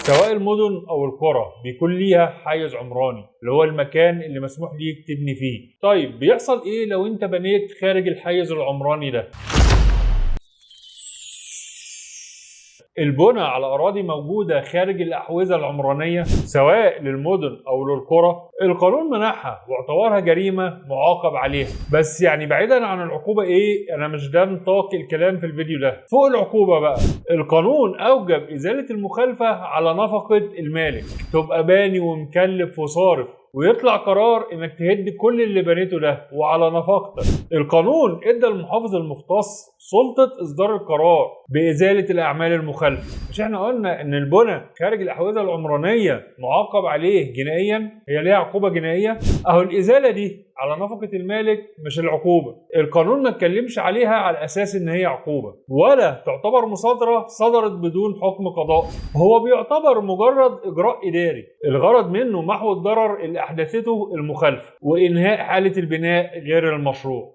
سواء المدن او القرى بيكون ليها حيز عمراني اللي هو المكان اللي مسموح ليك تبني فيه. طيب بيحصل ايه لو انت بنيت خارج الحيز العمراني ده؟ البنى على أراضي موجودة خارج الأحوزة العمرانية سواء للمدن أو للقرى، القانون منعها واعتبرها جريمة معاقب عليها. بس يعني بعيدا عن العقوبة إيه، أنا مش ده نطاق الكلام في الفيديو ده. فوق العقوبة بقى، القانون أوجب إزالة المخالفة على نفقة المالك، تبقى باني ومكلف وصارف ويطلع قرار انك تهد كل اللي بنيته ده وعلى نفقتك. القانون ادى المحافظ المختص سلطة اصدار القرار بازالة الاعمال المخالفة. مش احنا قلنا ان البنى خارج الاحوزة العمرانية معاقب عليه جنائيا، هي ليها عقوبة جنائية؟ اهو الازالة دي على نفقة المالك مش العقوبة. القانون ما اتكلمش عليها على اساس ان هي عقوبة، ولا تعتبر مصادرة صدرت بدون حكم قضائي. هو بيعتبر مجرد اجراء اداري الغرض منه محو الضرر اللي احدثته المخالفة وانهاء حالة البناء غير المشروع.